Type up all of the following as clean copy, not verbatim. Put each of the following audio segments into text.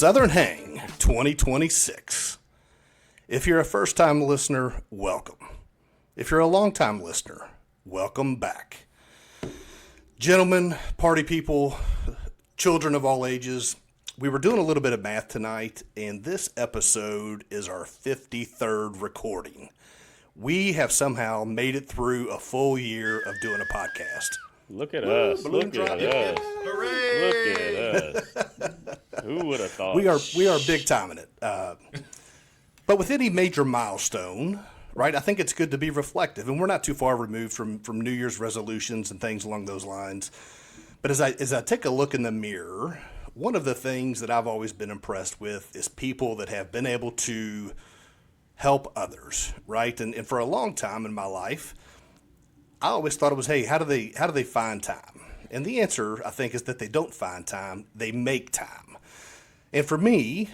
Southern Hang 2026. If you're a first-time listener, welcome. If you're a long-time listener, welcome back. Gentlemen, party people, children of all ages, we were doing a little bit of math tonight, and this episode is our 53rd recording. We have somehow made it through a full year of doing a podcast. Look at us. Look at us. Hooray! Look at us. Who would have thought? We are big time in it. But with any major milestone, right, I think it's good to be reflective. And we're not too far removed from New Year's resolutions and things along those lines. But as I take a look in the mirror, one of the things that I've always been impressed with is people that have been able to help others, right? And for a long time in my life, I always thought it was, hey, how do they find time? And the answer, I think, is that they don't find time, they make time. And for me,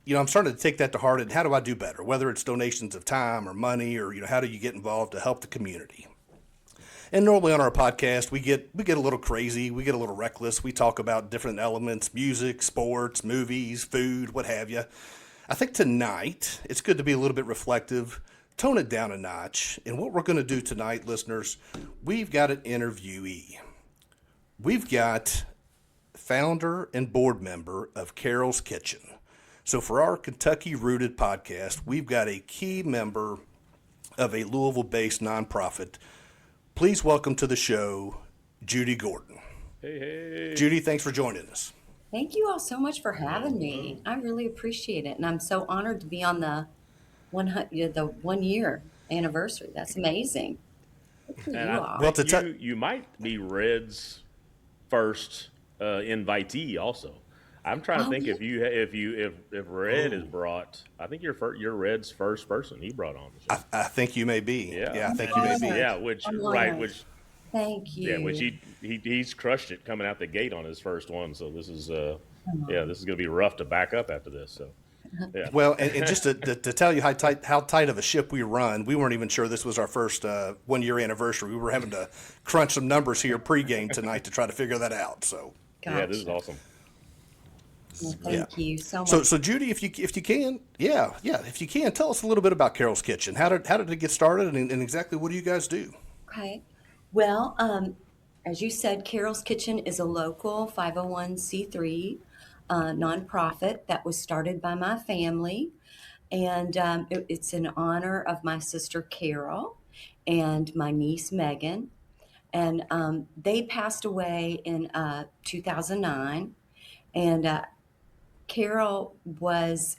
I'm starting to take that to heart, and how do I do better? Whether it's donations of time or money, or how do you get involved to help the community? And normally on our podcast, we get a little crazy, we get a little reckless. We talk about different elements: music, sports, movies, food, what have you. I think tonight it's good to be a little bit reflective, tone it down a notch. And what we're going to do tonight, listeners, we've got an interviewee. We've got founder and board member of Carole's Kitchen. So for our Kentucky-rooted podcast, we've got a key member of a Louisville-based nonprofit. Please welcome to the show, Judy Gordon. Hey. Judy, thanks for joining us. Thank you all so much for having me. I really appreciate it. And I'm so honored to be on the 1 year anniversary. That's amazing. You might be Red's first invitee also. I'm trying to think if Red is brought. I think you're Red's first person he brought on the show. I think you may be. Yeah, I think you may be. Yeah, which thank you. Yeah, which he's crushed it coming out the gate on his first one. So this is this is going to be rough to back up after this. So. Yeah. Well, and just to tell you how tight of a ship we run, we weren't even sure this was our first 1 year anniversary. We were having to crunch some numbers here pregame tonight to try to figure that out. So Gotcha. Yeah, this is awesome. Well, thank you so much. So Judy, if you can, if you can, tell us a little bit about Carole's Kitchen. How did it get started, and exactly what do you guys do? Okay. Well, as you said, Carole's Kitchen is a local 501c3 nonprofit that was started by my family, and it's in honor of my sister Carole and my niece Megan, and they passed away in 2009, and Carole was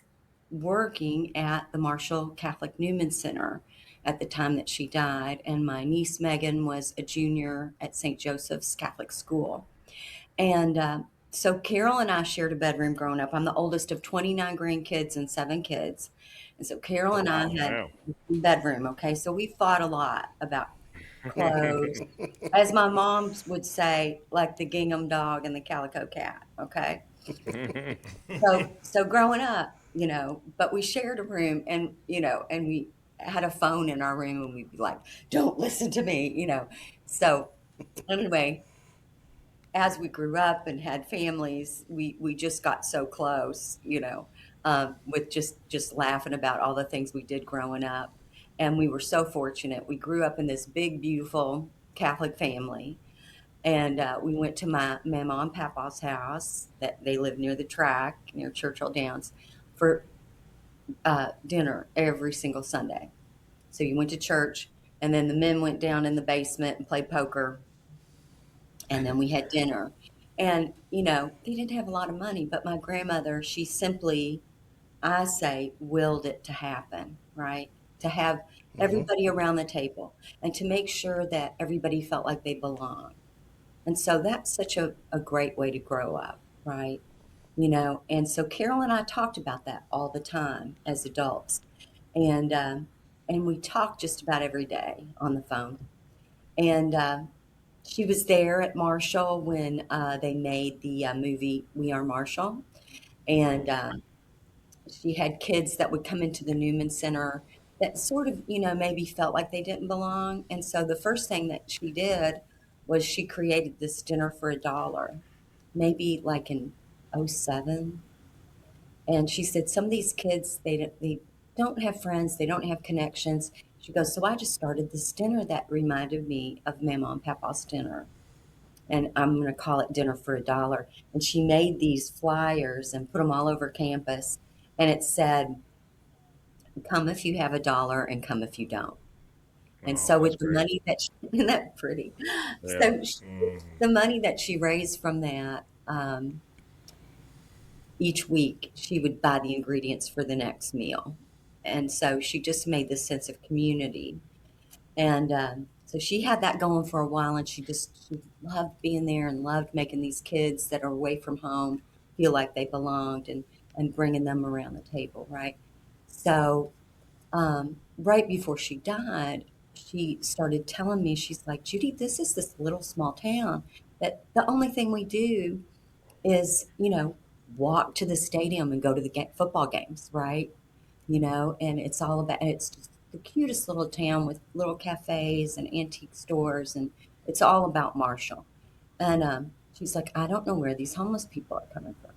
working at the Marshall Catholic Newman Center at the time that she died, and my niece Megan was a junior at St. Joseph's Catholic School, and so Carole and I shared a bedroom growing up. I'm the oldest of 29 grandkids and 7 kids. And so Carole and I had a bedroom, okay? So we fought a lot about clothes. As my mom would say, like the gingham dog and the calico cat, okay? So growing up, but we shared a room, and we had a phone in our room, and we'd be like, don't listen to me, So anyway, as we grew up and had families, we just got so close, with just laughing about all the things we did growing up. And we were so fortunate. We grew up in this big, beautiful Catholic family. And we went to my mama and papa's house, that they lived near the track, near Churchill Downs, for dinner every single Sunday. So you went to church, and then the men went down in the basement and played poker. And then we had dinner, and, they didn't have a lot of money, but my grandmother, she simply, I say, willed it to happen, right? To have everybody around the table, and to make sure that everybody felt like they belonged. And so that's such a great way to grow up, right? And so Carole and I talked about that all the time as adults. And we talked just about every day on the phone. And, she was there at Marshall when they made the movie We Are Marshall. And she had kids that would come into the Newman Center that sort of, maybe felt like they didn't belong. And so the first thing that she did was she created this dinner for $1, maybe like in '07. And she said, some of these kids, they don't have friends, they don't have connections. She goes, so I just started this dinner that reminded me of Mama and Papa's dinner. And I'm going to call it Dinner for $1. And she made these flyers and put them all over campus. And it said, come if you have $1 and come if you don't. And Oh, so that's with the great. money that she, isn't that pretty? Yeah. So the money that she raised from that, each week she would buy the ingredients for the next meal. And so she just made this sense of community. And so she had that going for a while, and she loved being there and loved making these kids that are away from home feel like they belonged, and bringing them around the table, right? So right before she died, she started telling me, she's like, Judy, this is this little small town that the only thing we do is, walk to the stadium and go to the football games, right? And it's all about, and it's just the cutest little town with little cafes and antique stores, and it's all about Marshall. And she's like, I don't know where these homeless people are coming from.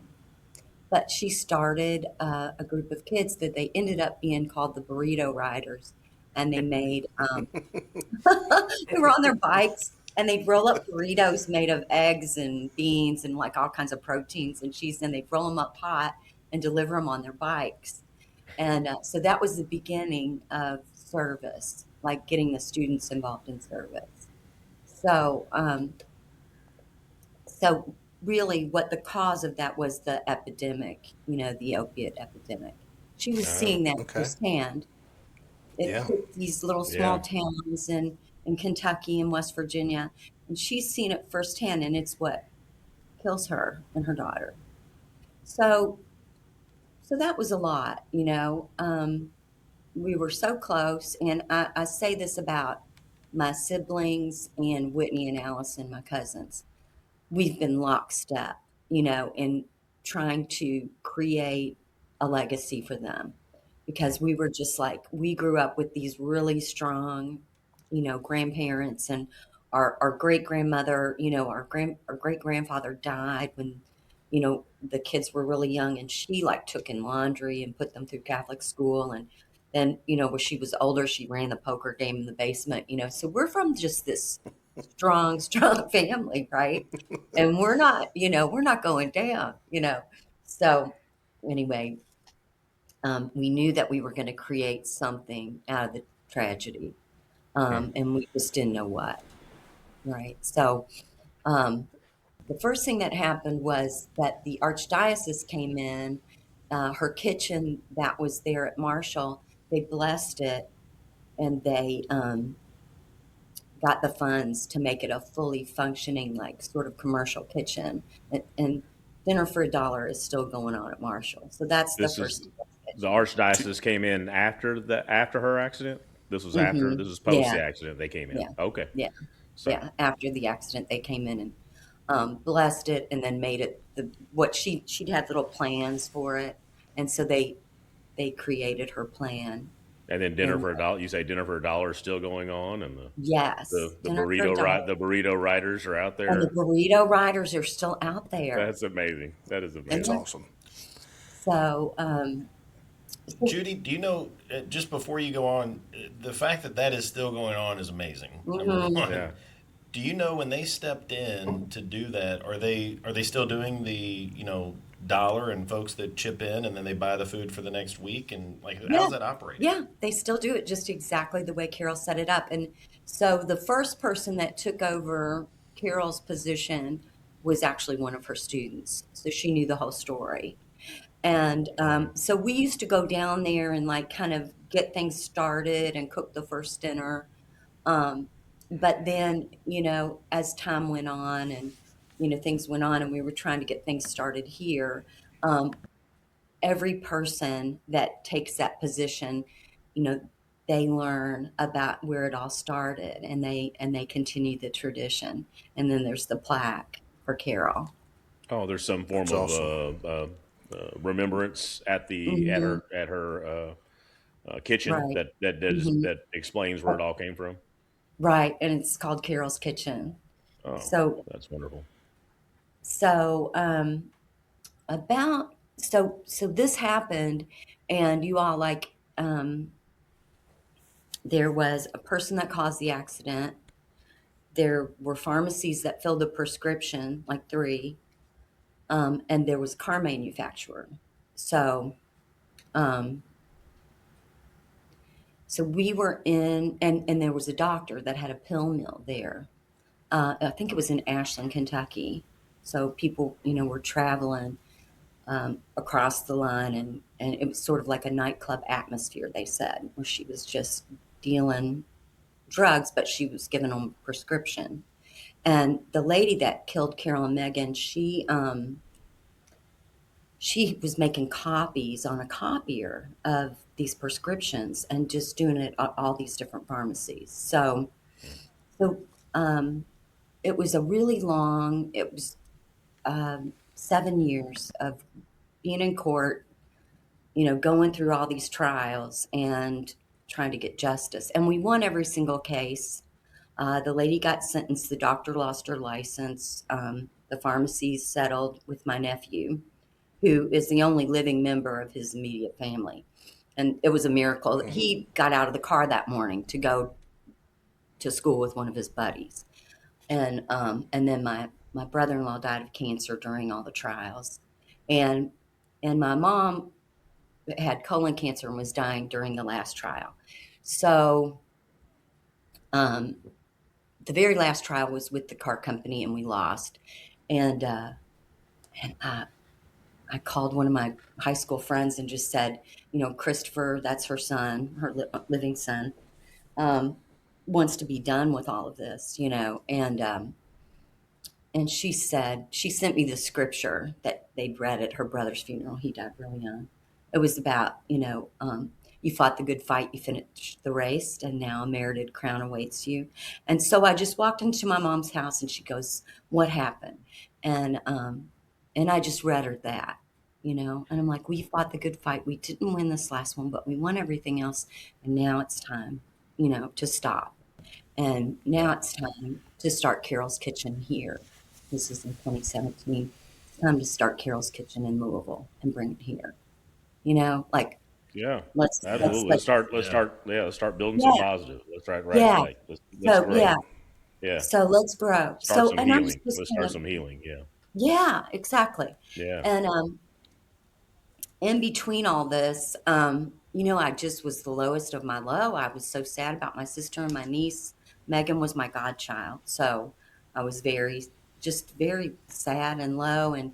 But she started a group of kids that they ended up being called the Burrito Riders. And they made, they were on their bikes and they'd roll up burritos made of eggs and beans and like all kinds of proteins and cheese. And they'd roll them up hot and deliver them on their bikes. And so that was the beginning of service, like getting the students involved in service. So, so really what the cause of that was the epidemic, the opiate epidemic. She was seeing that Okay. firsthand. It Yeah. hit these little small Yeah. towns in Kentucky and West Virginia, and she's seen it firsthand, and it's what kills her and her daughter. So, so that was a lot. We were so close, and I say this about my siblings and Whitney and Allison, my cousins. We've been lockstep, in trying to create a legacy for them, because we were just like, we grew up with these really strong, grandparents, and our great grandmother, our great grandfather died when, the kids were really young, and she like took in laundry and put them through Catholic school. And then, when she was older, she ran the poker game in the basement, so we're from just this strong, strong family, right? And we're not going down, So anyway, we knew that we were going to create something out of the tragedy, and we just didn't know what, right? So um, the first thing that happened was that the archdiocese came in, her kitchen that was there at Marshall, they blessed it, and they got the funds to make it a fully functioning, like sort of commercial kitchen. And Dinner for $1 is still going on at Marshall. So that's the This is first the kitchen. archdiocese came in after her accident. This was post Yeah, the accident they came in. yeah, Okay. yeah, So yeah. After the accident, they came in and blessed it, and then made it what she'd had little plans for it, and so they created her plan. and then dinner And for $1. You say dinner for $1 is still going on, and yes, Dinner for $1. the burrito riders are out And the there. burrito riders are still out there. That's amazing. That is That's amazing. awesome. So, Judy, do you know, just before you go on, the fact that that is still going on is amazing. Number mhm. one. Yeah. Do you know when they stepped in to do that, are they still doing the, dollar and folks that chip in and then they buy the food for the next week, and like Yeah, how's that operating? yeah, they still do it just exactly the way Carol set it up. And so the first person that took over Carol's position was actually one of her students. So she knew the whole story. And so we used to go down there and like kind of get things started and cook the first dinner. Um, but then, as time went on and, things went on and we were trying to get things started here, um, every person that takes that position, you know, they learn about where it all started, and they continue the tradition. And then there's the plaque for Carol. Oh, there's some form That's of awesome. remembrance at the Hmm. at her kitchen Right. that Hmm. that explains where it all came from. Right. And it's called Carol's Kitchen. Oh, So that's wonderful. so about So this happened, and you all like, there was a person that caused the accident. There were pharmacies that filled the prescription, like three, and there was a car manufacturer. So, um, so we were in, and there was a doctor that had a pill mill there. I think it was in Ashland, Kentucky. So people, were traveling across the line, and it was sort of like a nightclub atmosphere, they said, where she was just dealing drugs, but she was giving them prescription. And the lady that killed Carol and Megan, she was making copies on a copier of these prescriptions and just doing it at all these different pharmacies. So it was a really long. It was 7 years of being in court, going through all these trials and trying to get justice. And we won every single case. The lady got sentenced. The doctor lost her license. The pharmacies settled with my nephew, who is the only living member of his immediate family. And it was a miracle that he got out of the car that morning to go to school with one of his buddies. And then my brother-in-law died of cancer during all the trials. And my mom had colon cancer and was dying during the last trial. So um, the very last trial was with the car company, and we lost. And and I called one of my high school friends and just said, Christopher, that's her son, her living son, um, wants to be done with all of this, and she sent me the scripture that they'd read at her brother's funeral. He died really young. It was about, you fought the good fight, you finished the race, and now a merited crown awaits you. And so I just walked into my mom's house, and she goes, "What happened?" And I just read her that, and I'm like, "We fought the good fight. We didn't win this last one, but we won everything else. And now it's time, to stop. And now it's time to start Carol's Kitchen here." This is in 2017. It's time to start Carol's Kitchen in Louisville and bring it here. Like, Yeah, let's absolutely. like, Let's start building some yeah, positive. Let's right yeah. away. Let's So grow. yeah, Yeah, so let's grow. start So, some and I was healing. just Let's kind start of, some healing. Yeah, yeah, exactly. yeah. And in between all this, I just was the lowest of my low. I was so sad about my sister and my niece. Megan was my godchild, so I was just very sad and low. And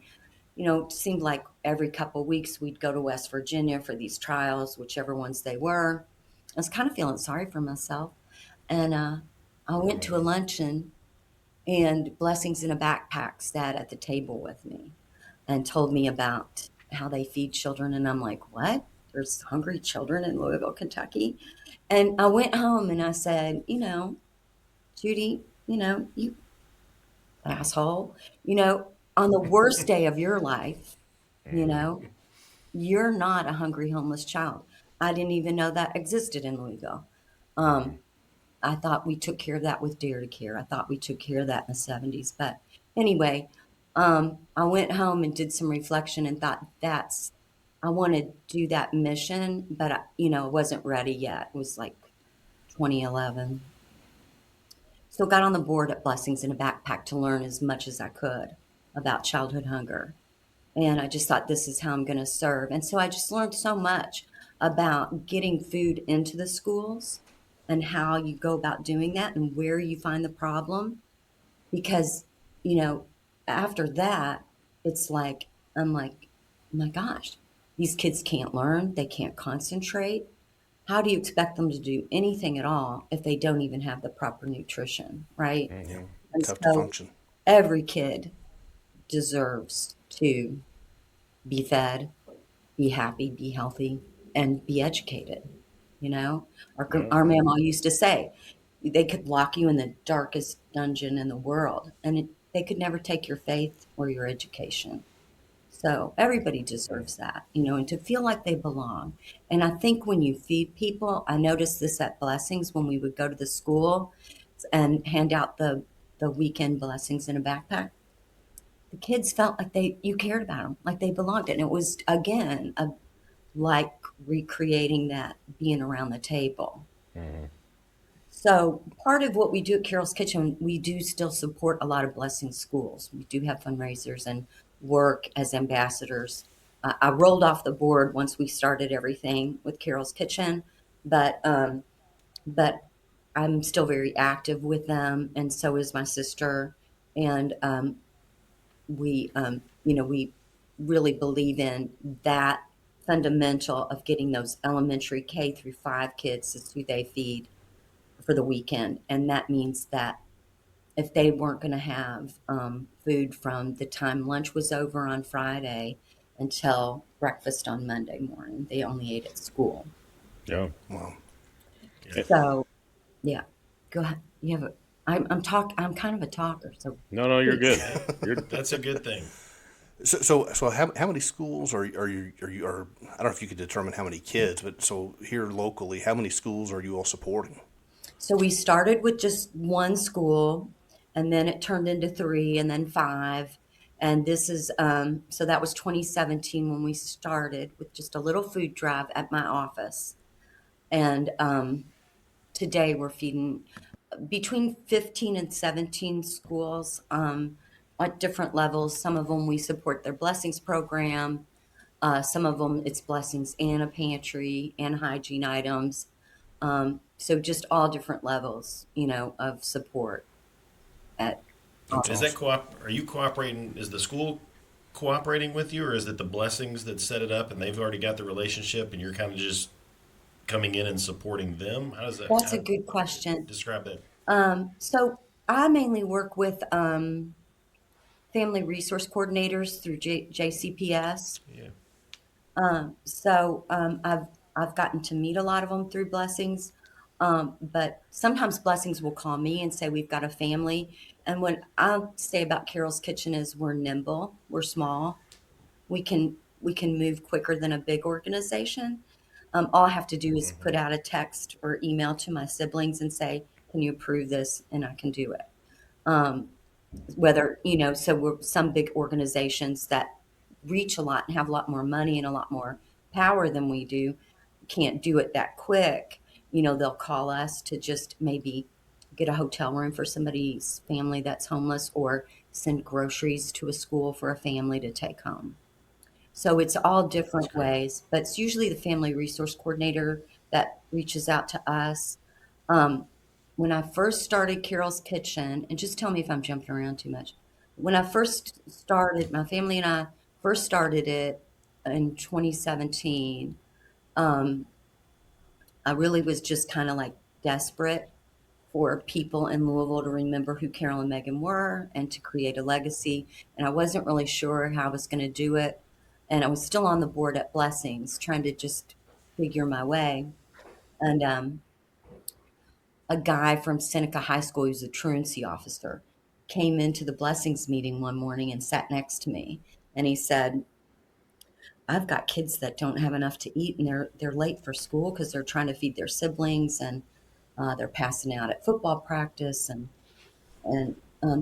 it seemed like every couple of weeks we'd go to West Virginia for these trials, whichever ones they were. I was kind of feeling sorry for myself. And I went to a luncheon, and Blessings in a Backpack sat at the table with me and told me about how they feed children. And I'm like, what? There's hungry children in Louisville, Kentucky. And I went home and I said, Judy, you asshole, on the worst day of your life, you know, you're not a hungry homeless child. I didn't even know that existed in Louisville. Um, I thought we took care of that with Dare to Care. I thought we took care of that in the 70s. But anyway, I went home and did some reflection and thought I want to do that mission, but I wasn't ready yet. It was like 2011. So got on the board at Blessings in a Backpack to learn as much as I could about childhood hunger. And I just thought, this is how I'm going to serve. And so I just learned so much about getting food into the schools and how you go about doing that and where you find the problem. Because, you know, after that, it's like, I'm like, oh my gosh, these kids can't learn, they can't concentrate. How do you expect them to do anything at all if they don't even have the proper nutrition, right? Yeah, And tough to so function. every kid deserves to be fed, be happy, be healthy, and be educated. Yeah. Our mama used to say they could lock you in the darkest dungeon in the world, and they could never take your faith or your education. So everybody deserves that, and to feel like they belong. And I think when you feed people, I noticed this at Blessings when we would go to the school and hand out the weekend blessings in a backpack. the kids felt like you cared about them, like they belonged. And it was, again, like recreating that being around the table. So part of what we do at Carol's Kitchen, we do still support a lot of blessing schools. We do have fundraisers and work as ambassadors. I rolled off the board once we started everything with Carol's Kitchen, but but I'm still very active with them, and so is my sister. And we really believe in that fundamental of getting those elementary K through 5 kids is who they feed for the weekend. And that means that if they weren't going to have food from the time lunch was over on Friday until breakfast on Monday morning, they only ate at school. Yeah. Wow. So, yeah, go ahead. You have a, I'm kind of a talker. So, No, you're good. You're That's a good thing. So how many schools are I don't know if you could determine how many kids, but so here locally, how many schools are you all supporting? so we started with just one school, and then it turned into 3, and then 5. And this is, so that was 2017 when we started with just a little food drive at my office. And today we're feeding between 15 and 17 schools at different levels. Some of them we support their blessings program. Some of them it's blessings and a pantry and hygiene items. So just all different levels, of support at. That's Is that awesome. are you cooperating? Is the school cooperating with you, or is it the blessings that set it up and they've already got the relationship and you're kind of just coming in and supporting them? How does that? That's a How, good question. describe that. So I mainly work with family resource coordinators through JCPS. Yeah. I've gotten to meet a lot of them through Blessings, but sometimes Blessings will call me and say we've got a family. And what I'll say about Carol's Kitchen is we're nimble, we're small, we can move quicker than a big organization. All I have to do is put out a text or email to my siblings and say, "Can you approve this?" And I can do it. Um, whether so we're some big organizations that reach a lot and have a lot more money and a lot more power than we do can't do it that quick. They'll call us to just maybe get a hotel room for somebody's family that's homeless or send groceries to a school for a family to take home. So it's all That's different great. ways, but it's usually the family resource coordinator that reaches out to us. Um, when I first started Carol's Kitchen, and just tell me if I'm jumping around too much. When I first started, my family and I first started it in 2017. Um, I really was just kind of like desperate for people in Louisville to remember who Carol and Megan were and to create a legacy. And I wasn't really sure how I was going to do it. And I was still on the board at Blessings, trying to just figure my way. And a guy from Seneca High School, who's a truancy officer, came into the Blessings meeting one morning and sat next to me. And he said, I've got kids that don't have enough to eat, and they're late for school because they're trying to feed their siblings, and they're passing out at football practice. And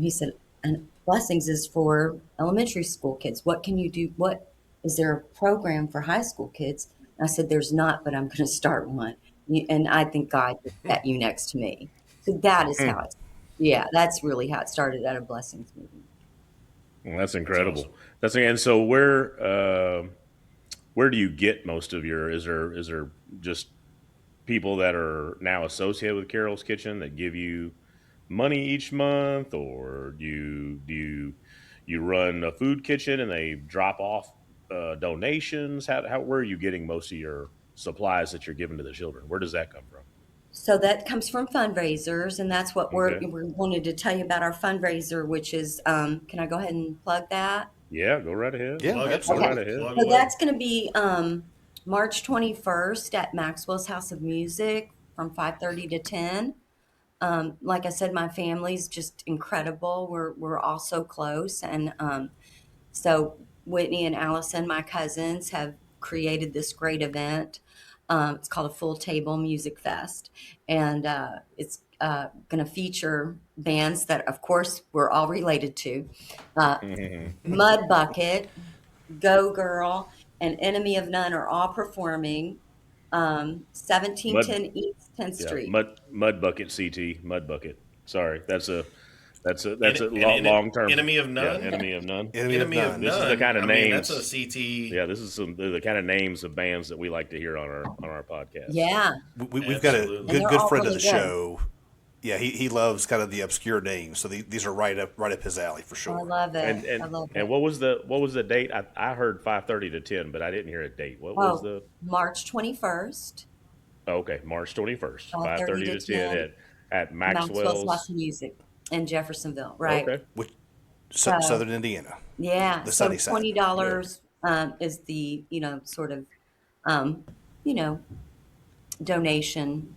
he said, and Blessings is for elementary school kids. What can you do? What is there a program for high school kids? And I said, there's not, but I'm going to start one. And I think God just set you next to me. So that is how yeah, that's really how it started at a Blessings meeting. Well, that's That's incredible. awesome. And so where do you get most of your? Is there just people that are now associated with Carol's Kitchen that give you money each month, or you run a food kitchen and they drop off donations? How where are you getting most of your supplies that you're giving to the children? Where does that come from? So that comes from fundraisers, and that's what Okay. we wanted to tell you about our fundraiser, which is, can I go ahead and plug that? Yeah, go right ahead. Yeah, Plug it, Go Okay. right absolutely. ahead. plug So away. that's going to be March 21st at Maxwell's House of Music from 5:30 to 10. Like I said, my family's just incredible. We're all so close, and so Whitney and Allison, my cousins, have created this great event. It's called a Full Table Music Fest, and going to feature bands that, of course, we're all related to. Uh, Mud Bucket, Go Girl, and Enemy of None are all performing. Mud, 1710 East 10th yeah, Street. mud bucket CT, mud bucket. Sorry, that's a long term. Enemy of Yeah, None. enemy of none. Enemy of Enemy of None. This is the None. kind of I mean, that's a names. CT. Yeah, this is the kind of names of bands that we like to hear on our podcast. Yeah, We've got a Absolutely. and they're good all friend of really the good. show. Yeah, he loves kind of the obscure names, so these are right up his alley for I sure. love it. And I and love and it. what was the date? I heard 5:30 to 10, but I didn't hear a date. What was Oh, the? March 21st, Oh, okay, March 21st, 5:30 5:30 to to 10 10, at Maxwell's House Maxwell's. of Music in Jeffersonville. Right. Okay, Which So Southern Indiana, yeah, the so sunny side. good. $20 is the sort of um, you know donation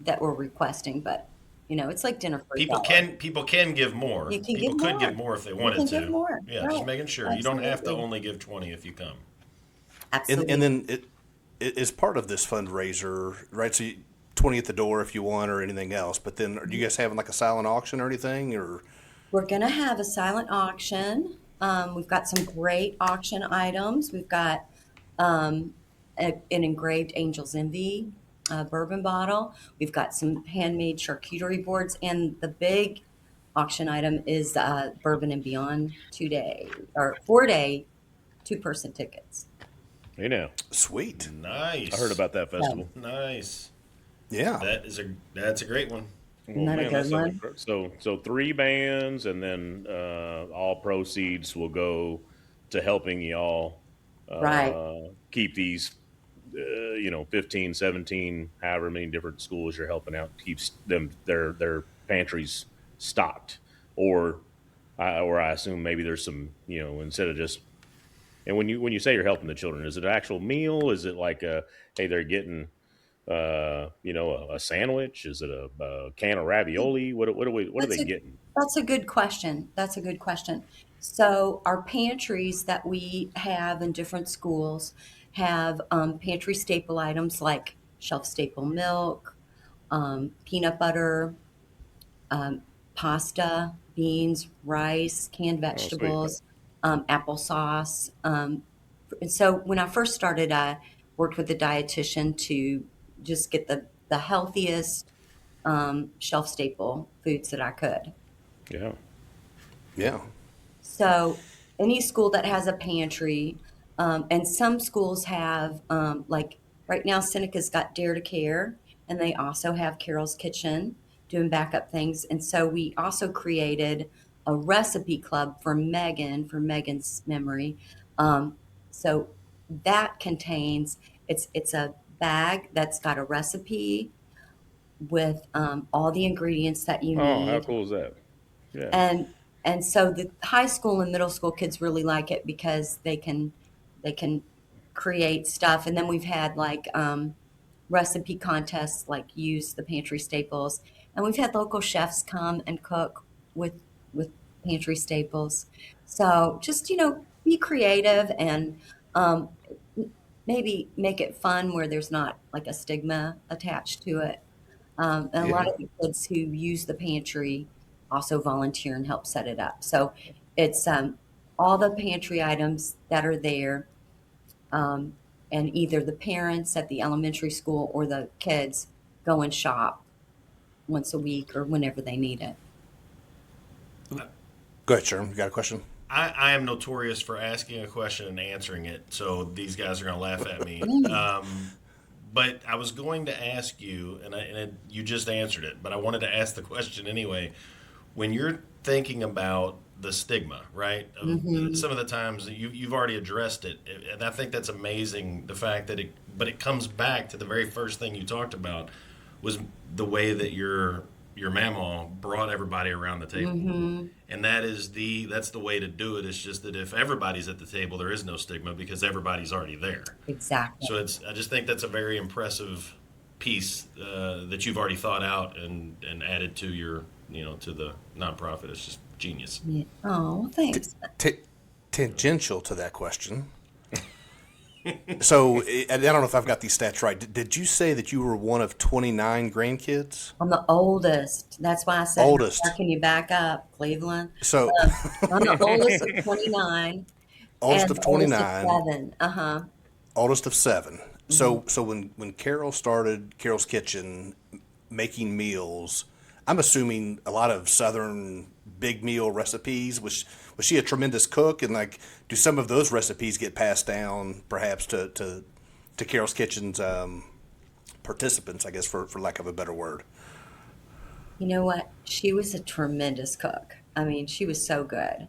that we're requesting, but it's like dinner for a dollar. People can give more. You can give People could more. give more if they You wanted can give to. more. Yeah, just Right. making sure you don't have to Absolutely. only give 20 if you come. And Absolutely. then it is part of this fundraiser, right? So 20 at the door if you want or anything else. But then, are you guys having like a silent auction or anything? Or We're going to have a silent auction. We've got some great auction items. We've got um, an engraved Angel's Envy bourbon bottle. We've got some handmade charcuterie boards. And the big auction item is Bourbon and Beyond 2 day or 4 day 2-person tickets. You know, sweet, I heard Nice. about that So, festival. Nice. yeah, That's a great one. isn't Well, that a man, that good sounds one? great. So three bands, and then all proceeds will go to helping y'all Right. keep these 15, 17, however many different schools you're helping out, keeps them their pantries stocked. Or I assume maybe there's some, instead of just, and when you say you're helping the children, is it an actual meal? Is it like hey, they're getting a sandwich? Is it a can of ravioli? What are That's they a getting? that's a good question. That's a good question. So our pantries that we have in different schools have pantry staple items like shelf staple milk, peanut butter, um, pasta, beans, rice, canned Oh, sweet. vegetables, applesauce. And so when I first started, I worked with a dietitian to just get the healthiest shelf staple foods that I could. Yeah. yeah, So any school that has a pantry, and some schools have, like right now, Seneca's got Dare to Care, and they also have Carol's Kitchen doing backup things. And so we also created a recipe club for Megan, for Megan's memory. Um, so that contains, it's a bag that's got a recipe with all the ingredients that you Oh, how need, cool is that? Yeah. and so the high school and middle school kids really like it because they can create stuff. And then we've had like recipe contests, like use the pantry staples, and we've had local chefs come and cook with with pantry staples. So just be creative and um, maybe make it fun where there's not like a stigma attached to it. And a lot yeah, of the kids who use the pantry also volunteer and help set it up. So it's all the pantry items that are there, um, and either the parents at the elementary school or the kids go and shop once a week or whenever they need it. go ahead, Sherm. You got a question? I am notorious for asking a question and answering it, so these guys are going to laugh at me. But I was going to ask you, you just answered it, but I wanted to ask the question anyway. When you're thinking about the stigma, right? Some of the times you've already addressed it, and I think that's amazing. The fact that but it comes back to the very first thing you talked about was the way that your mama brought everybody around the table, and that's the way to do it. It's just that if everybody's at the table, there is no stigma because everybody's already there. Exactly. So I just think that's a very impressive piece that you've already thought out and added to your to the nonprofit. It's just genius. Yeah. Oh, thanks. Tangential to that question, So I don't know if I've got these stats right. Did you say that you were one of 29 grandkids? I'm the oldest. That's why I said, how far Oldest. can you back up, Cleveland? So I'm the oldest of 29 oldest and of the oldest of 29, 7. Uh-huh. oldest of 7. Hmm. So when Carol started Carol's Kitchen making meals, I'm assuming a lot of Southern big meal recipes. Was she a tremendous cook? And like, do some of those recipes get passed down perhaps to Carol's Kitchen's participants, I guess, for lack of a better word? You know what? She was a tremendous cook. I mean, she was so good.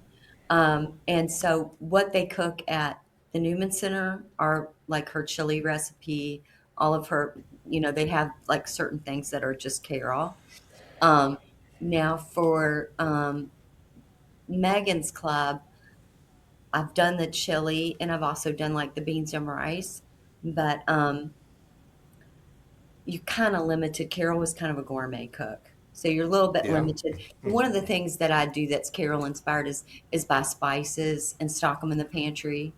And so what they cook at the Newman Center are like her chili recipe, all of her, they have like certain things that are just Carol. Um, Now for Megan's Club, I've done the chili and I've also done like the beans and rice, but you kind of limited. Carol was kind of a gourmet cook, so you're a little bit Yeah. limited. One of the things that I do that's Carol inspired is buy spices and stock them in the pantry,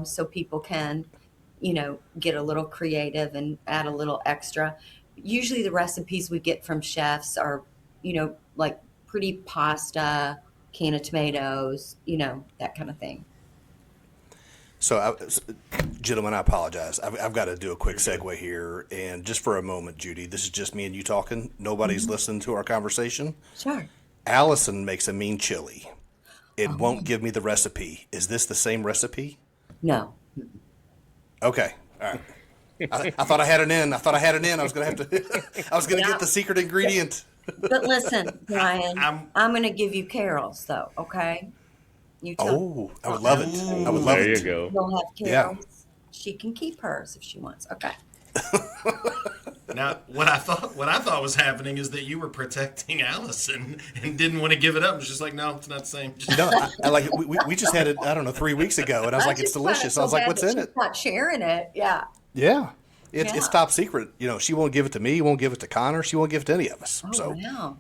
so people can, get a little creative and add a little extra. Usually, the recipes we get from chefs are, like pretty pasta, can of tomatoes, that kind of thing. So, gentlemen, I apologize. I've got to do a quick segue here. And just for a moment, Judy, this is just me and you talking. Nobody's Hmm. listening to our conversation. Sure. Allison makes a mean chili. It won't Oh, give me the recipe. Is this the same recipe? no. Okay. All right. I thought I had an in. I thought I had an in. I was going to have to, I was going to Yeah. get the secret ingredient. But listen, Brian, I'm I'm going to give you Carol's though, okay? You tell Oh, I would love uh-uh. it. I would ooh. love There you it. go. You'll have Yeah. Carol's. She can keep hers if she wants. Okay. Now, what I thought was happening is that you were protecting Allison and didn't want to give it up. It was just like, no, it's not the same. Just, No, I like it. We just had it, I don't know, 3 weeks ago. And I was I like, it's just kind of delicious. I feel was like, bad what's that in she's it? not sharing it. Yeah. Yeah. It's Yeah. top secret. She won't give it to me. Won't give it to Connor. She won't give it to any of us. Oh, So, wow.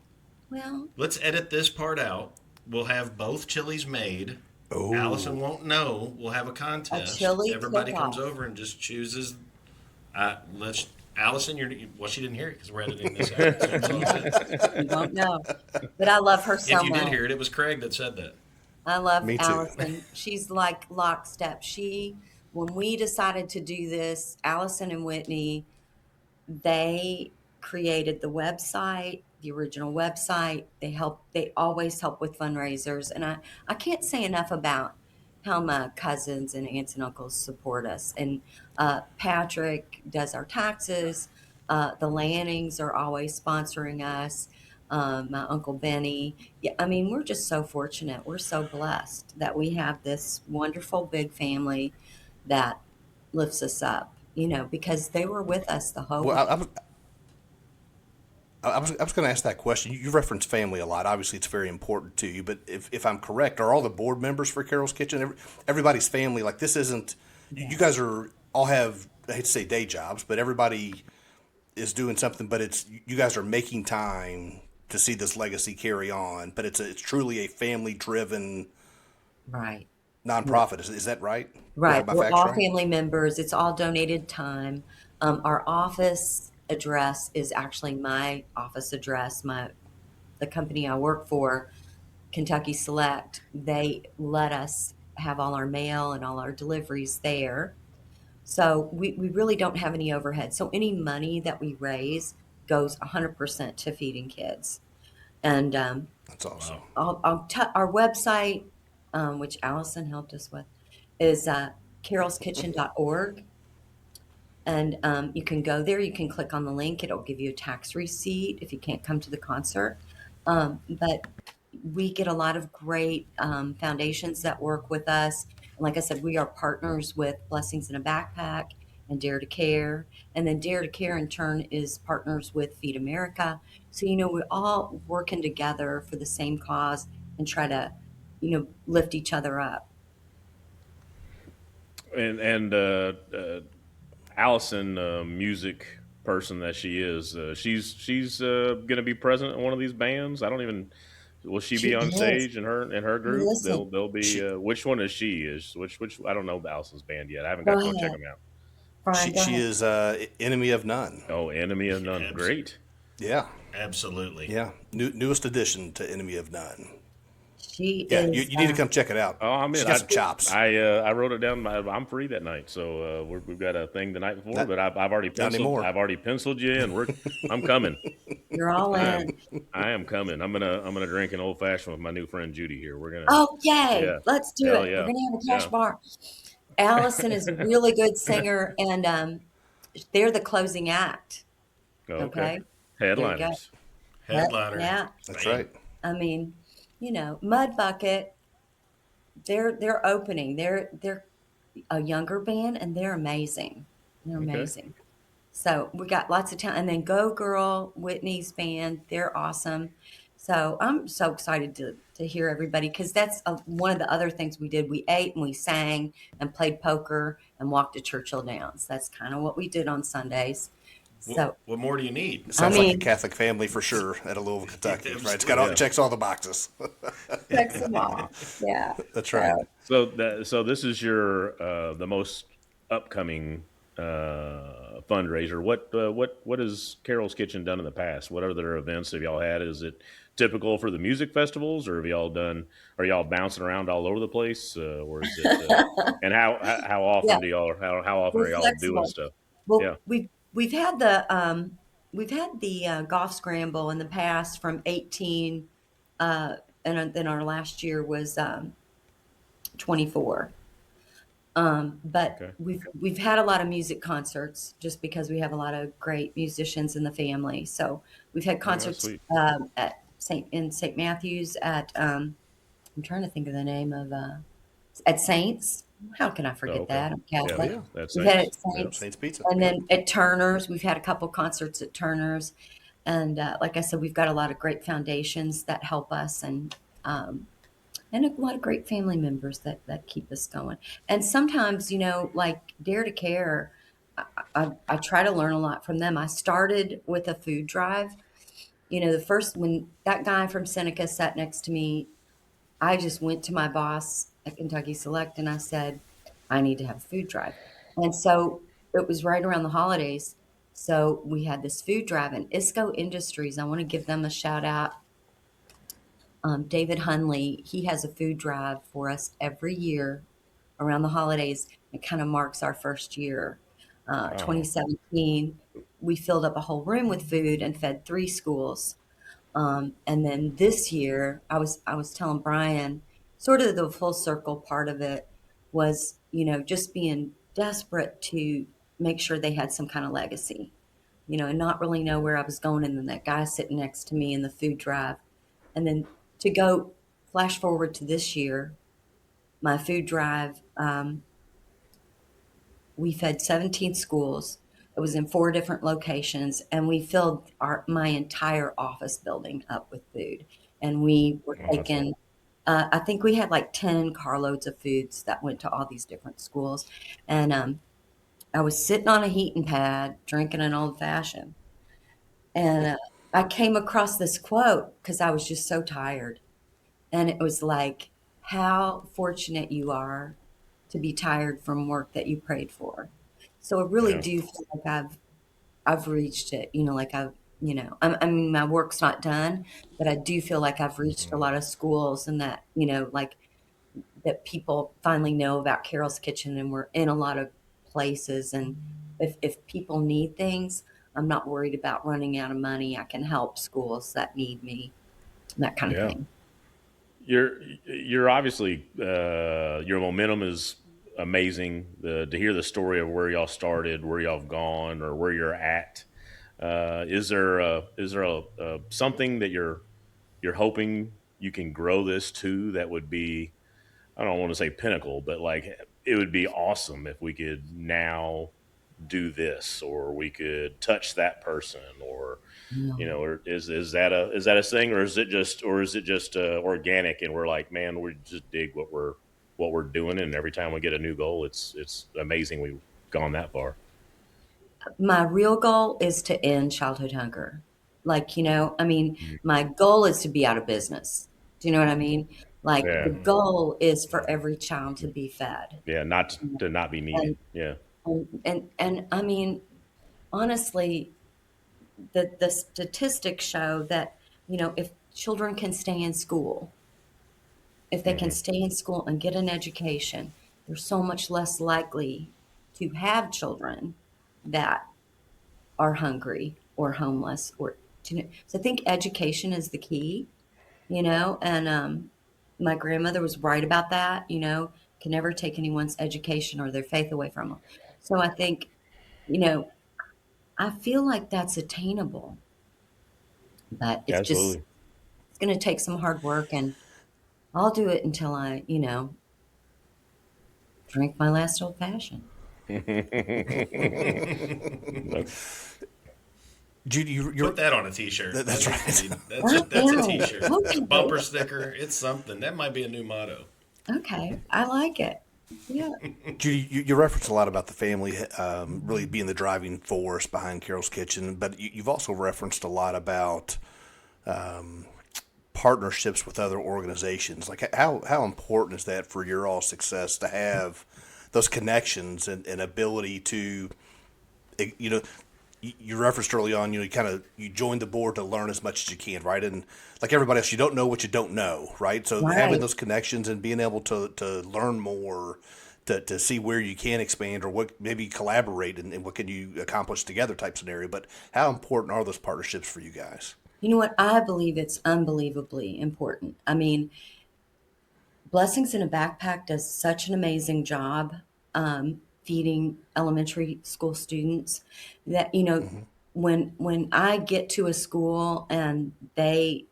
Well, let's edit this part out. We'll have both chilies made. Allison oh, won't know. We'll have a a contest. chili Everybody comes cook-off. over and just chooses. Let's Allison. Well, she didn't hear it because we're editing this out. So it's all good. You won't know. But I love her so If you did much. hear it, it was Craig that said that. I love me too. Allison. She's like lockstep. When we decided to do this, Allison and Whitney, they created the website, the original website. They always help with fundraisers. And I can't say enough about how my cousins and aunts and uncles support us. And Patrick does our taxes. The Lannings are always sponsoring us. My Uncle Benny. Yeah, I mean, we're just so fortunate. We're so blessed that we have this wonderful big family that lifts us up, because they were with us the whole Well, way. I was going to ask that question. You reference family a lot. Obviously, it's very important to you. But if I'm correct, are all the board members for Carol's Kitchen everybody's family? Like this isn't. You guys Yes. are all have, I hate to say day jobs, but everybody is doing something. But it's you guys are making time to see this legacy carry on. But it's truly a family driven Right. Yeah. nonprofit. Is that right? Do I Right. have my We're facts all right? family members. It's all donated time. Our office address is actually my office address. The company I work for, Kentucky Select, they let us have all our mail and all our deliveries there. So we really don't have any overhead. So any money that we raise goes 100% to feeding kids. And That's awesome. Wow. our website, which Allison helped us with, is carolskitchen.org. And you can go there. You can click on the link. It'll give you a tax receipt if you can't come to the concert. But we get a lot of great foundations that work with us. And like I said, we are partners with Blessings in a Backpack and Dare to Care. And then Dare to Care in turn is partners with Feed America. So, we're all working together for the same cause and try to, lift each other up. And Allison, music person that she is, she's gonna be present in one of these bands. I don't even. Will she She be on is. stage in her group? Listen, They'll be. She Which one is she? Is which? I don't know Allison's band yet. I haven't got go to go check ahead. them out. Brian, she go she ahead. is enemy of none. Oh, Enemy of None. Abs- Great. Yeah, absolutely. yeah. Newest addition to enemy of none. She Yeah, you, is, you need to come check it out. Oh, I'm She's in. got some chops. I wrote it down. I'm free that night, so we've got a thing the night before. Not But I've already not penciled. anymore. I've already penciled you in. I'm coming. you're all I in. am. I am coming. I'm gonna drink an old fashioned with my new friend Judy here. We're gonna. Oh, yay. Yeah. Let's do Hell it. We're yeah. going to have a cash Yeah. bar. Allison is a really good singer, and they're the closing act. Okay. Okay. There you go. Headliners. Headliner. Yeah. That's Bam. right. I mean, Mud Bucket, they're opening. They're a younger band, and they're amazing. They're Okay. amazing. So we got lots of time. And then Go Girl, Whitney's band, they're awesome. So I'm so excited to hear everybody because that's one of the other things we did. We ate and we sang and played poker and walked to Churchill Downs. That's kind of what we did on Sundays. So, What more do you need? It I sounds like a mean, Catholic family for sure at a Louisville, Kentucky. Right? It's got all, Absolutely. it checks all the boxes. check them off. Yeah. That's right. So this is your the most upcoming fundraiser. What has Carol's Kitchen done in the past? What other events have y'all had? Is it typical for the music festivals, or have y'all done? Are y'all bouncing around all over the place, or is it? And how Yeah. often do y'all how often are We're y'all doing flexible. stuff? Well, Yeah. we've had the golf scramble in the past from 18, and then our last year was 24. But Okay. we've had a lot of music concerts just because we have a lot of great musicians in the family. So we've had Oh, that's concerts sweet. in St. Matthews at I'm trying to think of the name of at Saints. How can I Oh, forget okay. that? I'm Yeah. Catholic. Yeah. That's We've had it Saints. at Yep. Saints, Saints Pizza. and Yeah. then at Turner's, we've had a couple concerts at Turner's, and like I said, we've got a lot of great foundations that help us, um, and a lot of great family members that keep us going. And sometimes, like Dare to Care, I try to learn a lot from them. I started with a food drive. The first when that guy from Seneca sat next to me, I just went to my boss at Kentucky Select and I said, I need to have a food drive. And so it was right around the holidays. So we had this food drive and ISCO Industries. I want to give them a shout out. David Hunley, he has a food drive for us every year around the holidays. It kind of marks our first year. Wow. 2017, we filled up a whole room with food and fed 3 schools. And then this year, I was telling Brian, sort of the full circle part of it was, just being desperate to make sure they had some kind of legacy, and not really know where I was going. And then that guy sitting next to me in the food drive, and then to go flash forward to this year, my food drive, we fed 17 schools. It was in 4 different locations, and we filled my entire office building up with food. And we were Awesome. taking, I think we had like 10 carloads of foods that went to all these different schools. And I was sitting on a heating pad drinking an old fashioned, and I came across this quote because I was just so tired. And it was like, how fortunate you are to be tired from work that you prayed for. So I really Yeah. do feel like I've reached it. Like I mean, my work's not done, but I do feel like I've reached a lot of schools, and that like that people finally know about Carol's Kitchen, and we're in a lot of places. And if people need things, I'm not worried about running out of money. I can help schools that need me, that kind of Yeah. thing. You're obviously your momentum is amazing. To hear the story of where y'all started, where y'all have gone, or where you're at. Is there a something that you're hoping you can grow this to that would be, I don't want to say pinnacle, but like it would be awesome if we could now do this, or we could touch that person, or Yeah. or is that a thing, or is it just organic, and we're like, man, we just dig what we're doing, and every time we get a new goal, it's amazing we've gone that far. My real goal is to end childhood hunger. Like, I mean, Mhm. my goal is to be out of business. Do you know what I mean? Like Yeah. the goal is for every child to be fed. Yeah. Not to not be needed. And Yeah. and I mean, honestly, the statistics show that, if children can stay in school, if they can stay in school and get an education, they're so much less likely to have children that are hungry or homeless so I think education is the key, and my grandmother was right about that, can never take anyone's education or their faith away from them. So I think, you know, I feel like that's attainable, but Absolutely. it's going to take some hard work, and I'll do it until I, drink my last old fashioned. Judy, Put that on a T-shirt. that's That needs to right. be- I that's a know. T-shirt. It's a Okay. bumper sticker. It's something. That might be a new motto. Okay. I like it. Yeah. Judy, you referenced a lot about the family really being the driving force behind Carol's Kitchen, but you've also referenced a lot about partnerships with other organizations. Like how important is that for your all success to have those connections and ability to, you know, you referenced early on, you joined the board to learn as much as you can, right? And like everybody else, you don't know what you don't know, right? So having Right. those connections and being able to learn more, to see where you can expand or what maybe collaborate and what can you accomplish together type scenario. But how important are those partnerships for you guys? You know what? I believe it's unbelievably important. I mean, Blessings in a Backpack does such an amazing job feeding elementary school students that, when I get to a school and they,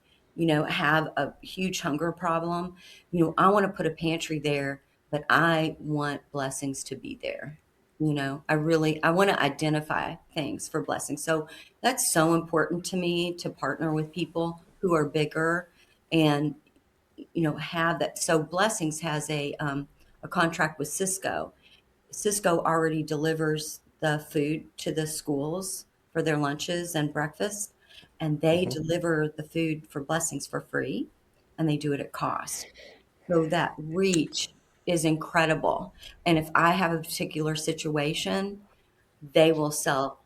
have a huge hunger problem, I want to put a pantry there, but I want Blessings to be there. I want to identify things for Blessings. So that's so important to me, to partner with people who are bigger and have that. So Blessings has a contract with Cisco. Cisco already delivers the food to the schools for their lunches and breakfast, and they deliver the food for Blessings for free, and they do it at cost. So that reach is incredible. And if I have a particular situation, they will sell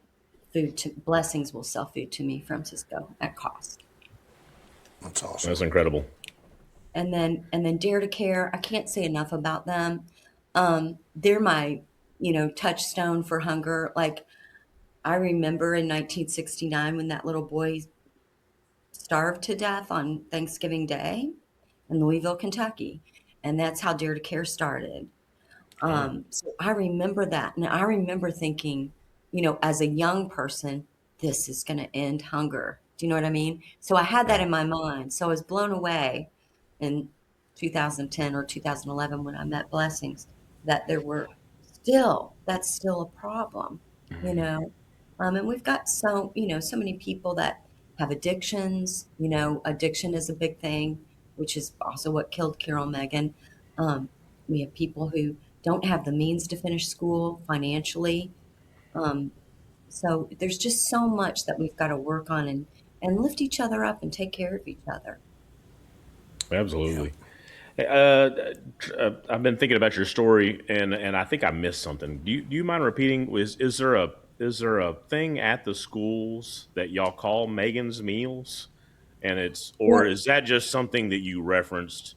food to Blessings will sell food to me from Cisco at cost. That's awesome. That's incredible. And then Dare to Care, I can't say enough about them. They're my, touchstone for hunger. Like I remember in 1969 when that little boy starved to death on Thanksgiving Day in Louisville, Kentucky. And that's how Dare to Care started. Wow. So I remember that. And I remember thinking, as a young person, this is going to end hunger. Do you know what I mean? So I had that Yeah. in my mind. So I was blown away in 2010 or 2011 when I met Blessings that that's still a problem, you know? And we've got so many people that have addictions. Addiction is a big thing, which is also what killed Carol Megan. We have people who don't have the means to finish school financially. Um, so there's just so much that we've got to work on and lift each other up and take care of each other. Yeah. Absolutely. I've been thinking about your story, and I think I missed something. Do you mind repeating? Is there a thing at the schools that y'all call Megan's Meals, and or Well, is that just something that you referenced?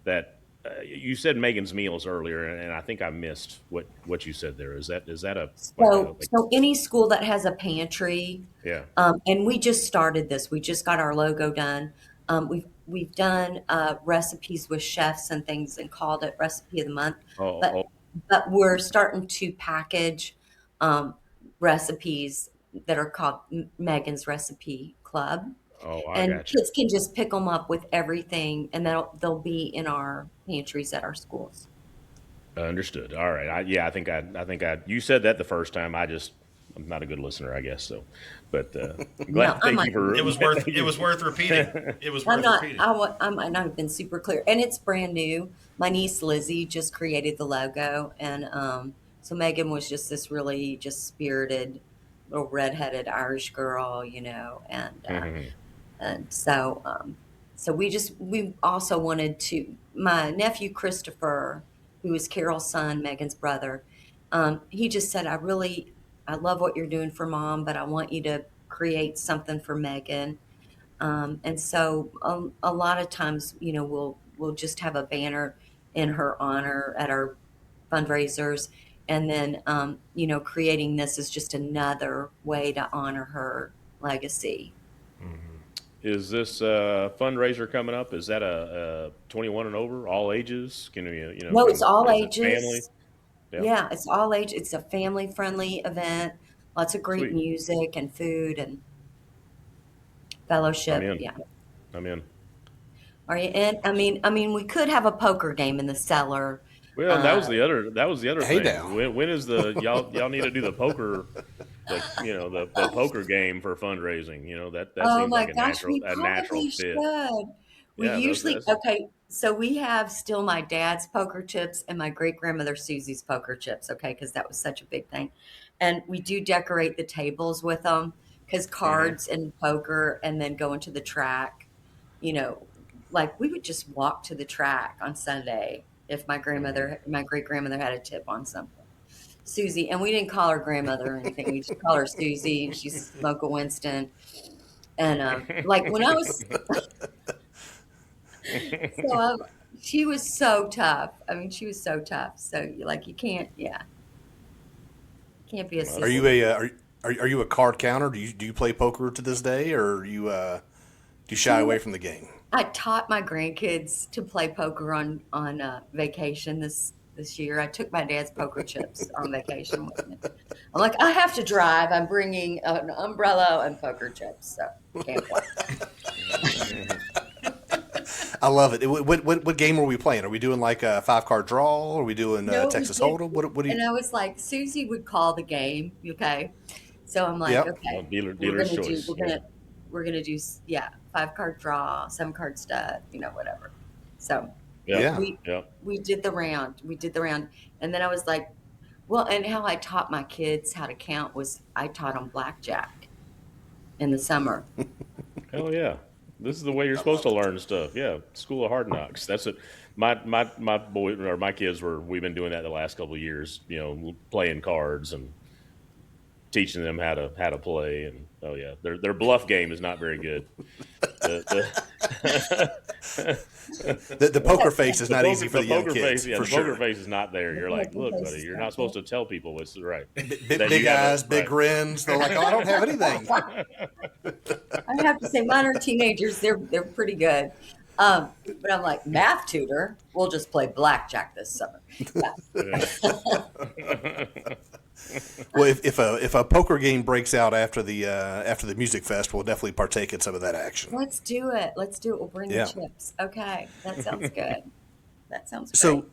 That you said Megan's Meals earlier, and I think I missed what you said there. Is that a so like so any school that has a pantry, yeah? and we just started this. We just got our logo done. We've done recipes with chefs and things and called it Recipe of the Month, Oh, but oh, but we're starting to package um, recipes that are called Megan's Recipe Club, oh, I and got you. kids can just pick them up with everything, and they'll be in our pantries at our schools. Understood. All right. I think you said that the first time. I'm not a good listener, I guess. So, but I'm No, glad. I Thank you might for. It was worth. It was worth repeating. It was I'm worth not. repeating. I might not have been super clear, and it's brand new. My niece Lizzie just created the logo, and so Megan was just this really just spirited little redheaded Irish girl, and so So we also wanted to, my nephew Christopher, who is Carol's son, Megan's brother, he just said, I love what you're doing for mom, but I want you to create something for Megan. And so a lot of times, we'll just have a banner in her honor at our fundraisers. And then, creating this is just another way to honor her legacy. Is this fundraiser coming up? Is that a 21 and over, all ages? Can we, No, it's all is it family? ages. Yeah, Yeah, it's all age. It's a family friendly event. Lots of great sweet. music and food and I'm fellowship. in. Yeah. I'm in. Are you in? I mean, we could have a poker game in the cellar. Well, that was Uh, the other. That was the other Hey thing. now. When is the y'all need to do the poker, the poker game for fundraising? That oh seems my like gosh, we a natural probably fit. should. We Yeah, usually, that's okay, so we have still my dad's poker chips and my great grandmother Susie's poker chips, okay, because that was such a big thing. And we do decorate the tables with them because hmm cards and poker and then go into the track, you know, like we would just walk to the track on Sunday if hmm my great grandmother had a tip on something. Susie, and we didn't call her grandmother or anything. We just call her Susie, and she's Smoke a Winston. And like when I was so she was so tough. I mean, she was so tough. So like you can't, yeah, can't be a Well, Are that's you sissy. a are you a card counter? Do you play poker to this day, or do you shy You away know, from the game? I taught my grandkids to play poker on vacation this year. I took my dad's poker chips on vacation with me. I'm like, I have to drive. I'm bringing an umbrella and poker chips, so can't play. hmm I love it. What game are we playing? Are we doing like a 5 card draw? Are we doing No, we Texas did. Hold'em? What do you? And I was like, Susie would call the game, okay? So I'm like, Yep. okay, Dealer's choice. we're Yeah, gonna yeah, 5 card draw, 7 card stud, whatever. So yeah, Yeah. we yeah. we did the round. We did the round. And then I was like, well, and how I taught my kids how to count was I taught them blackjack in the summer. Hell yeah. This is the way you're I supposed love to it. learn stuff. Yeah. School of hard knocks. That's it. My boy or my kids we've been doing that the last couple of years, playing cards and teaching them how to play. And oh yeah, their bluff game is not very good. The The poker Yes, face is not easy for the the young poker face, kids, yeah, for the poker sure. face is not there. the You're like, poker look, face buddy, is you're not not supposed there. to tell people what's right. Big, That big you have a eyes, big right. grins. They're like, oh, I don't have anything. I have to say, mine are teenagers. They're pretty good. But I'm like math tutor. We'll just play blackjack this summer. Yeah, Yeah. Well, if a poker game breaks out after the music fest, we'll definitely partake in some of that action. let's do it. Let's do it. We'll bring the Yeah. chips. Okay, that sounds good. That sounds great.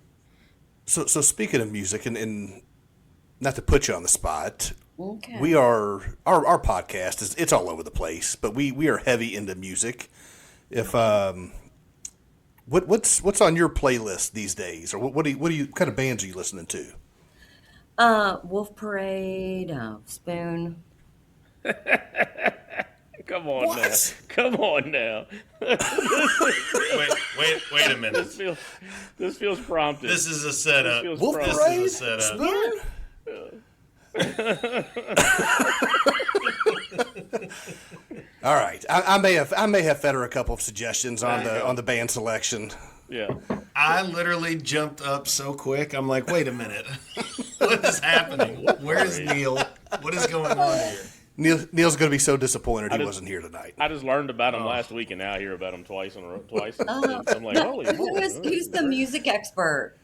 So so speaking of music, and not to put you on the spot, we Okay. are our podcast is it's all over the place, but we are heavy into music. If what's on your playlist these days, or what kind of bands are you listening to? Wolf Parade, Spoon. Come on now. What? Come on now. Wait a minute. This feels this feels prompted. This is a This setup. feels Wolf This prompted. is Parade, a setup. Spoon. All right, I may have fed her a couple of suggestions There on you the go. band selection. Yeah. I literally jumped up so quick. I'm like, wait a minute. What is happening? Where is Great. Neil? What is going on here? Neil's going to be so disappointed I he just wasn't here tonight. I just learned about him Oh. last week, and now I hear about him twice in a row, twice. And Oh, I'm like, no, holy moly! who's the music expert?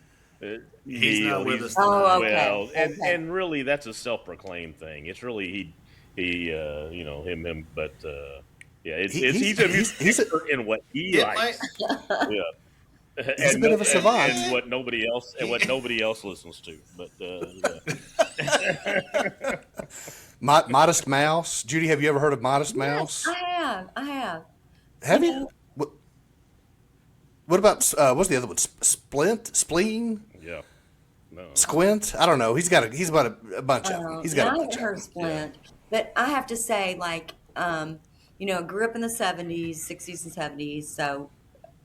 He's not Neil, with he's us tonight. Oh, well, okay, and okay. really, that's a self-proclaimed thing. It's really him. But yeah, he's a music He's expert in what he It might. likes. Yeah. a bit of a savant. And what nobody else listens to. But yeah. Modest Mouse. Judy, have you ever heard of Modest Yes, Mouse? I have. I have. You Have you? know, What about what's the other one? Spleen, Yeah. No. Squint. I don't know. He's about a bunch of them. He's and got I a haven't bunch of heard them. Yeah. Splint, but I have to say, like, grew up in the 70s, 60s and 70s, so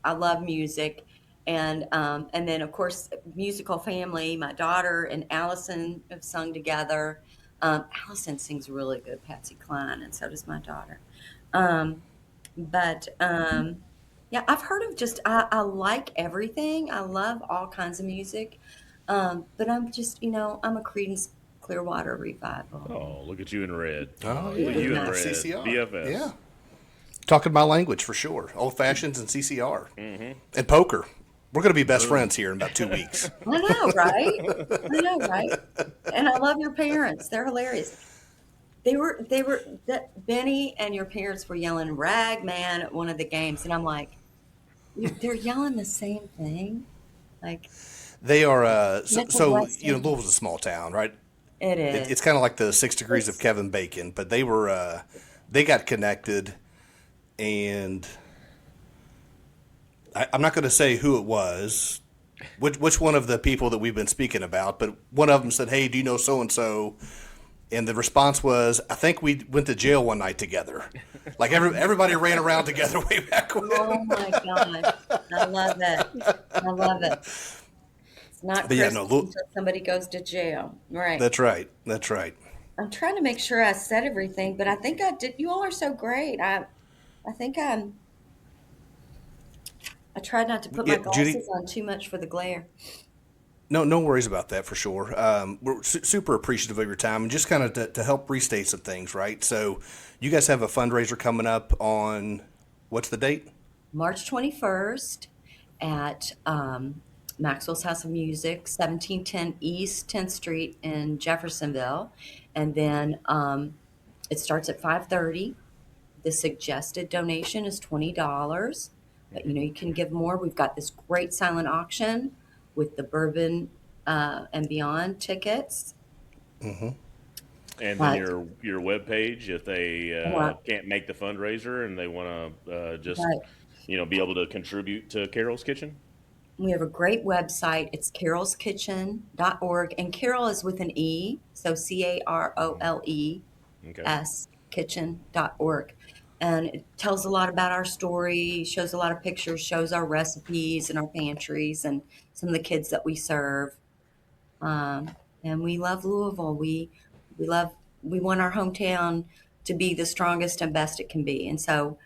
I love music. And then of course musical family. My daughter and Allison have sung together. Allison sings really good, Patsy Cline, and so does my daughter. Um, but yeah, I've heard of just I like everything. I love all kinds of music. But I'm just, I'm a Creedence Clearwater Revival. Oh, look at you in red. Oh, Oh, yeah. you in red. CCR. BFS. Yeah. Talking my language for sure. Old fashions and CCR. And poker. We're going to be best friends here in about 2 weeks. I know, right? I know, right? And I love your parents. They're hilarious. Benny and your parents were yelling "Rag Man" at one of the games, and I'm like, they're yelling the same thing. Like, They are, Nickel Weston. Louisville's a small town, right? It is. It's kind of like the 6 degrees of Kevin Bacon, but they got connected, and I'm not going to say who it was, which one of the people that we've been speaking about, but one of them said, "Hey, do you know so and so?" And the response was, "I think we went to jail one night together." Like everybody ran around together way back when. Oh my God. I love it. I love it. It's not But yeah, Christmas no, until somebody goes to jail. Right. That's right. That's right. I'm trying to make sure I said everything, but I think I did. You all are so great. I think I tried not to put my Yeah, Judy. glasses on too much for the glare. No worries about that for sure. We're super appreciative of your time and just kind of to help restate some things, right? So, you guys have a fundraiser coming up on what's the date? March 21st at Maxwell's House of Music, 1710 East 10th Street in Jeffersonville. And then it starts at 5:30. The suggested donation is $20, but you can give more. We've got this great silent auction with the Bourbon and Beyond tickets. And But then your webpage, if they Right. can't make the fundraiser and they want to just Right. be able to contribute to Carol's Kitchen. We have a great website. It's carolskitchen.org. And Carol is with an E, so CAROLES Okay. kitchen.org. And it tells a lot about our story, shows a lot of pictures, shows our recipes and our pantries and some of the kids that we serve. And we love Louisville. We love we want our hometown to be the strongest and best it can be. And so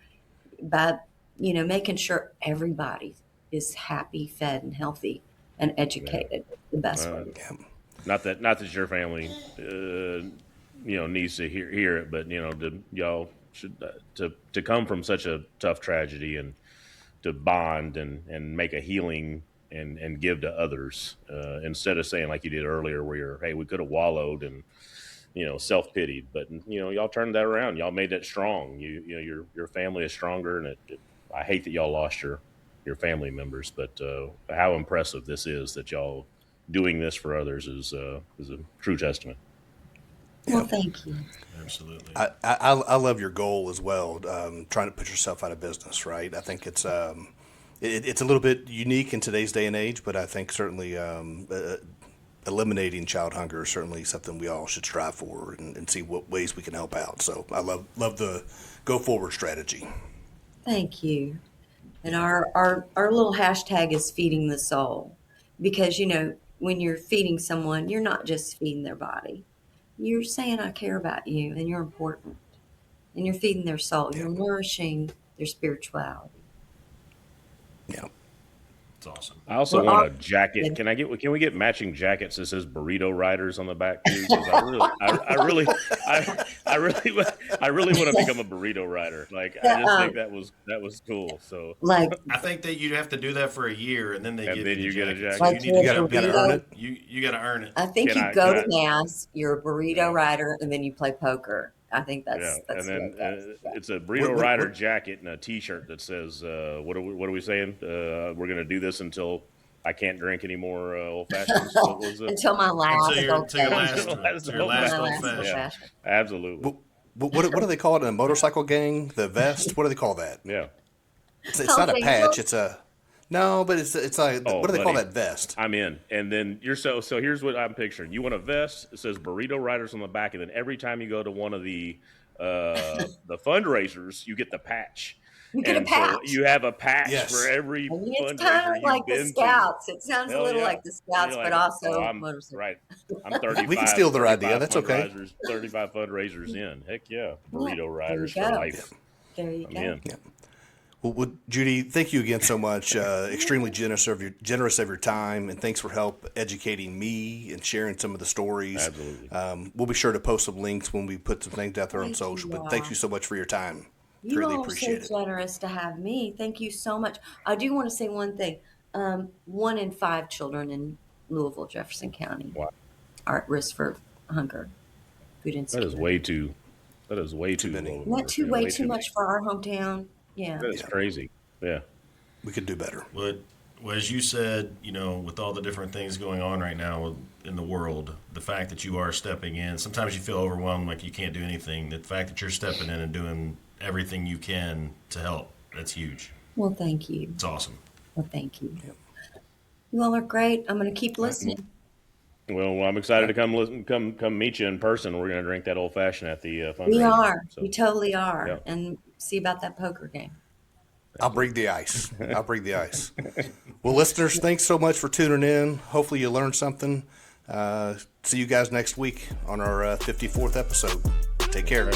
by making sure everybody is happy, fed, and healthy and Yeah. educated, the best Uh, way. not that your family needs to hear it, but y'all should to come from such a tough tragedy and to bond and make a healing and give to others instead of saying like you did earlier where hey, we could have wallowed and self-pitied, but y'all turned that around. Y'all made that strong. Your family is stronger, and I hate that y'all lost your family members, but how impressive this is that y'all doing this for others is a true testament. Well, thank you. Absolutely. I love your goal as well. Trying to put yourself out of business, right? I think it's a little bit unique in today's day and age, but I think certainly eliminating child hunger is certainly something we all should strive for and see what ways we can help out. So I love the go forward strategy. Thank you. And our little hashtag is feeding the soul. Because, when you're feeding someone, you're not just feeding their body. You're saying, I care about you and you're important. And you're feeding their soul. Yeah, You're nourishing their spirituality. yeah. It's awesome. I also We're want all a jacket. Can we get matching jackets that says Burrito Riders on the back too? Because I really want to become a burrito rider. Like I just think that was cool. So like I think that you'd have to do that for a year, and then they And give then you you the get a jacket. jacket. So like you you're need a to Gotta earn burrito. it. you got to earn it. I think can you I go can to mass, you're a burrito I rider, and then you play poker. I think Yeah, that's and the way then it goes. Yeah. it's a What, burrito what, rider what, jacket and a T-shirt that says, what are we saying? We're gonna do this until I can't drink any more old fashions." What was it? Until my Until last your old till your Until last the fashioned. last till your old last My old fashioned. last old Yeah, fashioned. fashioned. absolutely. what do they call it in a motorcycle gang? The vest? What do they call that? Yeah. It's not Hells a patch. Angels. It's a no, but it's like Oh, what do they call buddy, that vest? I'm in. And then so here's what I'm picturing. You want a vest? It says Burrito Riders on the back, and then every time you go to one of the the fundraisers, you get the patch. You get a And so patch. you have a patch Yes. for every And it's fundraiser kind of you've like the been to. Scouts. It sounds a Hell little yeah. like the And Scouts, you're but like, also I'm motorcycle. right. I'm 35. We can steal their idea. 35 That's okay. 35 fundraisers in. Heck yeah. Burrito There you riders for go. life. There you I'm go. in. Well, Judy, thank you again so much. Extremely generous of your time, and thanks for help educating me and sharing some of the stories. Absolutely. We'll be sure to post some links when we put some things out there on Thank social. you But thank all. you so much for your time. You Really all are appreciate so it. generous to have me. Thank you so much. I do want to say one thing. 1 in 5 children in Louisville, Jefferson County Wow. are at risk for hunger, food That insecurity. is way too many. low. of a Not too way too many. much for our hometown. Yeah. That is crazy. Yeah. We could do better. Well, as you said, with all the different things going on right now in the world, the fact that you are stepping in, sometimes you feel overwhelmed like you can't do anything. The fact that you're stepping in and doing everything you can to help, that's huge. Well, thank you. It's awesome. Well, thank you. You all are great. I'm going to keep listening. Well, I'm excited to come meet you in person. We're gonna drink that old fashioned at the fundraiser. We are. So, We totally are. Yeah. And see about that poker game. I'll bring the ice. Well, listeners, thanks so much for tuning in. Hopefully you learned something. See you guys next week on our 54th episode. Take care.